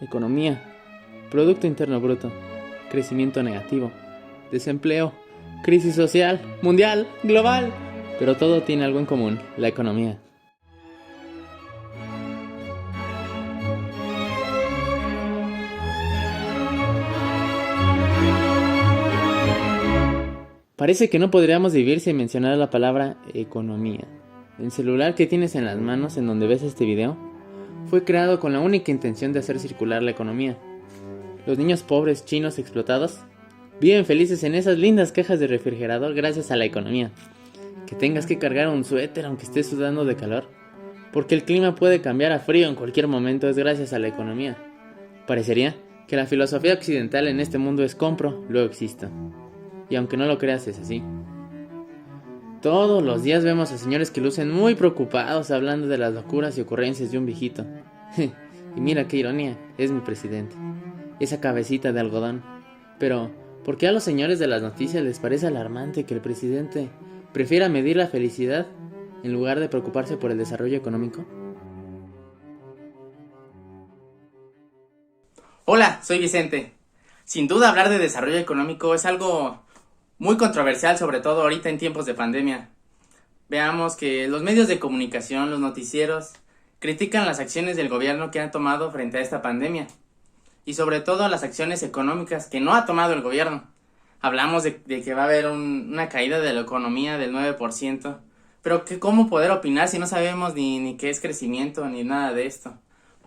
economía, Producto Interno Bruto, crecimiento negativo, desempleo, crisis social, mundial, global, pero todo tiene algo en común, la economía. Parece que no podríamos vivir sin mencionar la palabra economía. El celular que tienes en las manos en donde ves este video fue creado con la única intención de hacer circular la economía. Los niños pobres chinos explotados viven felices en esas lindas cajas de refrigerador gracias a la economía. Que tengas que cargar un suéter aunque estés sudando de calor, porque el clima puede cambiar a frío en cualquier momento, es gracias a la economía. Parecería que la filosofía occidental en este mundo es compro, luego existo. Y aunque no lo creas, es así. Todos los días vemos a señores que lucen muy preocupados hablando de las locuras y ocurrencias de un viejito. Y mira qué ironía, es mi presidente. Esa cabecita de algodón. Pero, ¿por qué a los señores de las noticias les parece alarmante que el presidente prefiera medir la felicidad en lugar de preocuparse por el desarrollo económico? Hola, soy Vicente. Sin duda hablar de desarrollo económico es algo muy controversial, sobre todo ahorita en tiempos de pandemia. Veamos que los medios de comunicación, los noticieros, critican las acciones del gobierno que han tomado frente a esta pandemia. Y sobre todo las acciones económicas que no ha tomado el gobierno. Hablamos de que va a haber una caída de la economía del 9%. Pero ¿cómo poder opinar si no sabemos ni qué es crecimiento ni nada de esto?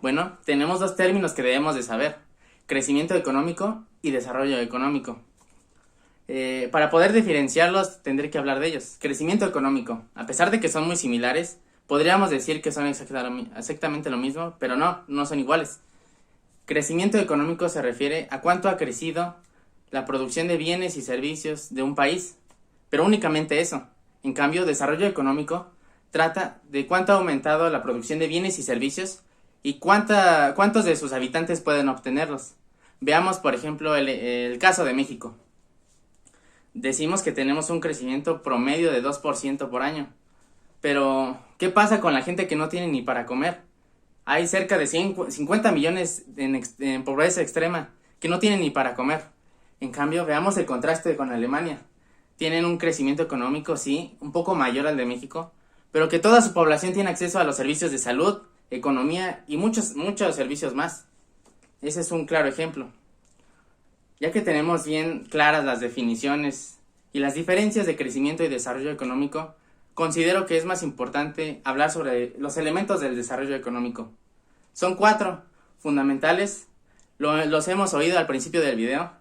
Bueno, tenemos dos términos que debemos de saber: crecimiento económico y desarrollo económico. Para poder diferenciarlos tendré que hablar de ellos. Crecimiento económico, a pesar de que son muy similares, podríamos decir que son exactamente lo mismo, pero no son iguales. Crecimiento económico se refiere a cuánto ha crecido la producción de bienes y servicios de un país, pero únicamente eso. En cambio, desarrollo económico trata de cuánto ha aumentado la producción de bienes y servicios y cuántos de sus habitantes pueden obtenerlos. Veamos, por ejemplo, el caso de México. Decimos que tenemos un crecimiento promedio de 2% por año. Pero, ¿qué pasa con la gente que no tiene ni para comer? Hay cerca de 50 millones en pobreza extrema que no tienen ni para comer. En cambio, veamos el contraste con Alemania. Tienen un crecimiento económico, sí, un poco mayor al de México, pero que toda su población tiene acceso a los servicios de salud, economía y muchos servicios más. Ese es un claro ejemplo. Ya que tenemos bien claras las definiciones y las diferencias de crecimiento y desarrollo económico, considero que es más importante hablar sobre los elementos del desarrollo económico. Son 4 fundamentales, los hemos oído al principio del video,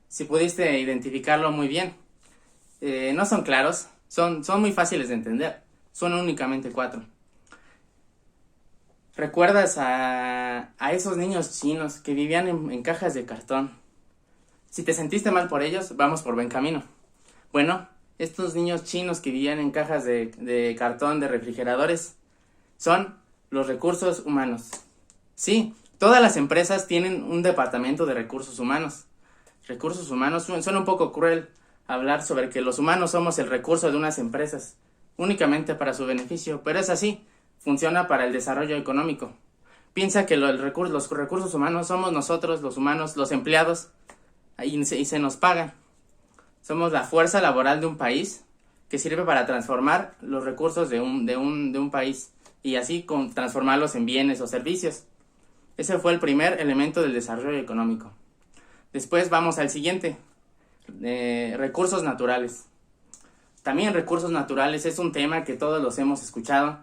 si pudiste identificarlo muy bien. No son claros, son muy fáciles de entender, son únicamente 4. ¿Recuerdas a esos niños chinos que vivían en cajas de cartón? Si te sentiste mal por ellos, vamos por buen camino. Bueno, estos niños chinos que vivían en cajas de cartón, de refrigeradores, son los recursos humanos. Sí, todas las empresas tienen un departamento de recursos humanos. Recursos humanos, suena un poco cruel hablar sobre que los humanos somos el recurso de unas empresas, únicamente para su beneficio, pero es así, funciona para el desarrollo económico. Piensa que los recursos humanos somos nosotros, los humanos, los empleados, y se nos paga. Somos la fuerza laboral de un país que sirve para transformar los recursos de un país y así transformarlos en bienes o servicios. Ese fue el primer elemento del desarrollo económico. Después vamos al siguiente, recursos naturales. También recursos naturales es un tema que todos los hemos escuchado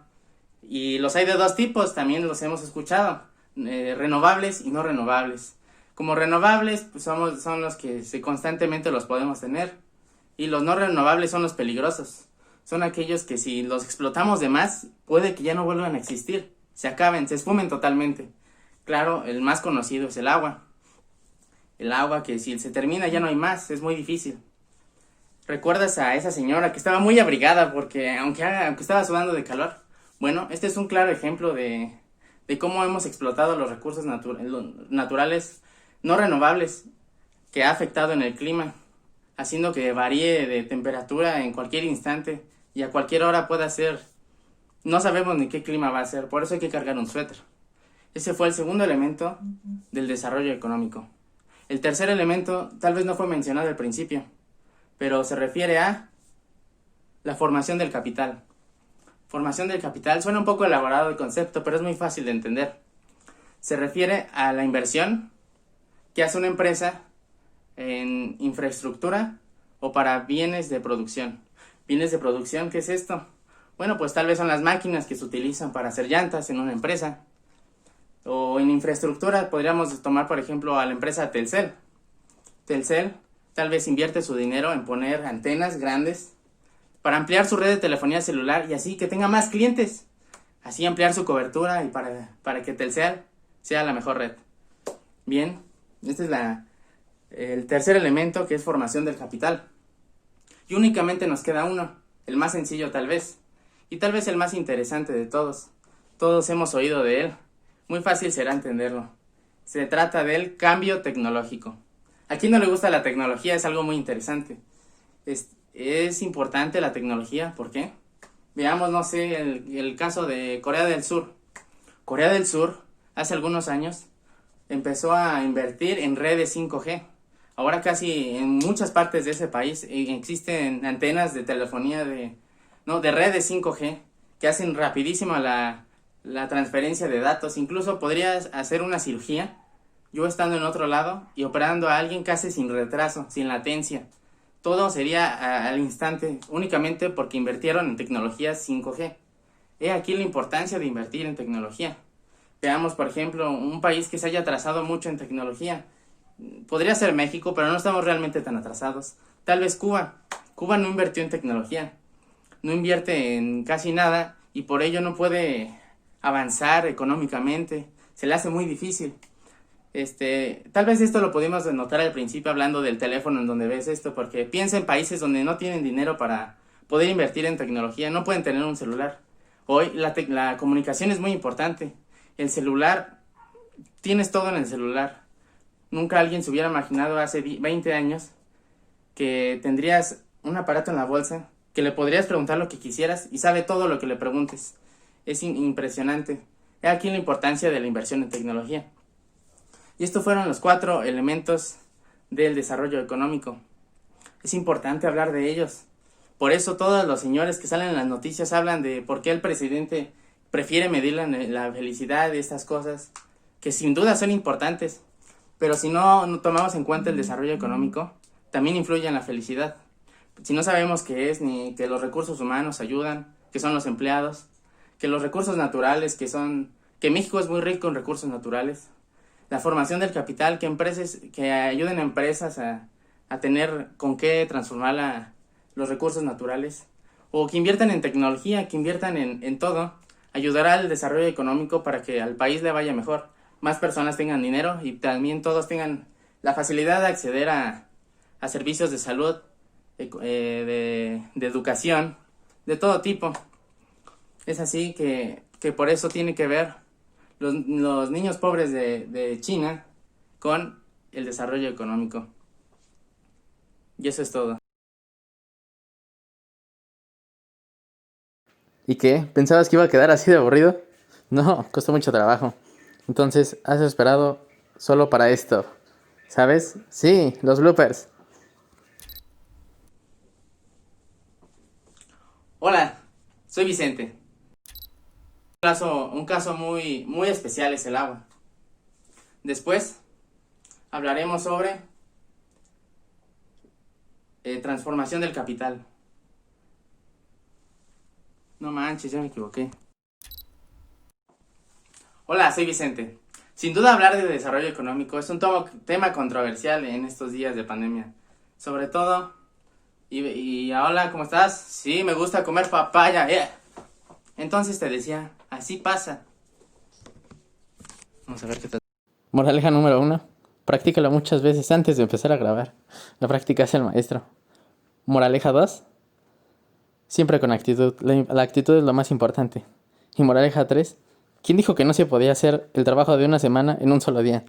y los hay de dos tipos, también los hemos escuchado, renovables y no renovables. Como renovables, pues son los que constantemente los podemos tener. Y los no renovables son los peligrosos. Son aquellos que si los explotamos de más, puede que ya no vuelvan a existir. Se acaben, se esfumen totalmente. Claro, el más conocido es el agua. El agua que si se termina ya no hay más, es muy difícil. ¿Recuerdas a esa señora que estaba muy abrigada porque aunque estaba sudando de calor? Bueno, este es un claro ejemplo de cómo hemos explotado los recursos naturales no renovables que ha afectado en el clima, haciendo que varíe de temperatura en cualquier instante y a cualquier hora pueda ser. No sabemos ni qué clima va a ser, por eso hay que cargar un suéter. Ese fue el segundo elemento del desarrollo económico. El tercer elemento tal vez no fue mencionado al principio, pero se refiere a la formación del capital. Formación del capital, suena un poco elaborado el concepto, pero es muy fácil de entender. Se refiere a la inversión que hace una empresa en infraestructura o para bienes de producción. ¿Bienes de producción qué es esto? Bueno, pues tal vez son las máquinas que se utilizan para hacer llantas en una empresa. O en infraestructura podríamos tomar, por ejemplo, a la empresa Telcel. Telcel tal vez invierte su dinero en poner antenas grandes para ampliar su red de telefonía celular y así que tenga más clientes. Así ampliar su cobertura y para que Telcel sea la mejor red. Bien, este es el tercer elemento, que es formación del capital. Y únicamente nos queda uno, el más sencillo tal vez, y tal vez el más interesante de todos. Todos hemos oído de él. Muy fácil será entenderlo. Se trata del cambio tecnológico. ¿A quién no le gusta la tecnología? Es algo muy interesante. Es importante la tecnología, ¿por qué? Veamos, no sé, el caso de Corea del Sur. Corea del Sur, hace algunos años, empezó a invertir en redes 5G. Ahora casi en muchas partes de ese país existen antenas de telefonía de redes 5G que hacen rapidísima la transferencia de datos. Incluso podrías hacer una cirugía, yo estando en otro lado y operando a alguien casi sin retraso, sin latencia. Todo sería al instante, únicamente porque invirtieron en tecnologías 5G. He aquí la importancia de invertir en tecnología. Veamos, por ejemplo, un país que se haya atrasado mucho en tecnología. Podría ser México, pero no estamos realmente tan atrasados. Tal vez Cuba. Cuba no invirtió en tecnología. No invierte en casi nada y por ello no puede avanzar económicamente. Se le hace muy difícil. Tal vez esto lo pudimos notar al principio hablando del teléfono en donde ves esto, porque piensa en países donde no tienen dinero para poder invertir en tecnología, no pueden tener un celular. Hoy la comunicación es muy importante. El celular, tienes todo en el celular. Nunca alguien se hubiera imaginado hace 20 años que tendrías un aparato en la bolsa, que le podrías preguntar lo que quisieras y sabe todo lo que le preguntes. Es impresionante. He aquí la importancia de la inversión en tecnología. Y estos fueron los 4 elementos del desarrollo económico. Es importante hablar de ellos. Por eso todos los señores que salen en las noticias hablan de por qué el presidente prefiere medir la felicidad de estas cosas, que sin duda son importantes. Pero si no tomamos en cuenta el desarrollo económico, también influye en la felicidad. Si no sabemos qué es, ni que los recursos humanos ayudan, que son los empleados, que los recursos naturales, que México es muy rico en recursos naturales, la formación del capital, que ayuden a empresas a tener con qué transformar los recursos naturales, o que inviertan en tecnología, que inviertan en todo, ayudará al desarrollo económico para que al país le vaya mejor, más personas tengan dinero y también todos tengan la facilidad de acceder a servicios de salud, de educación, de todo tipo. Es así que por eso tiene que ver los niños pobres de China con el desarrollo económico. Y eso es todo. ¿Y qué? ¿Pensabas que iba a quedar así de aburrido? No, costó mucho trabajo. Entonces, has esperado solo para esto, ¿sabes? Sí, los bloopers. Hola, soy Vicente. Un caso muy, muy especial es el agua. Después hablaremos sobre transformación del capital. No manches, ya me equivoqué. Hola, soy Vicente. Sin duda hablar de desarrollo económico es un tema controversial en estos días de pandemia. Sobre todo, hola, ¿cómo estás? Sí, me gusta comer papaya. Entonces te decía, así pasa. Vamos a ver qué tal. Moraleja número 1. Practícalo muchas veces antes de empezar a grabar. La práctica es el maestro. Moraleja 2. Siempre con actitud. La actitud es lo más importante. Y moraleja 3. ¿Quién dijo que no se podía hacer el trabajo de una semana en un solo día?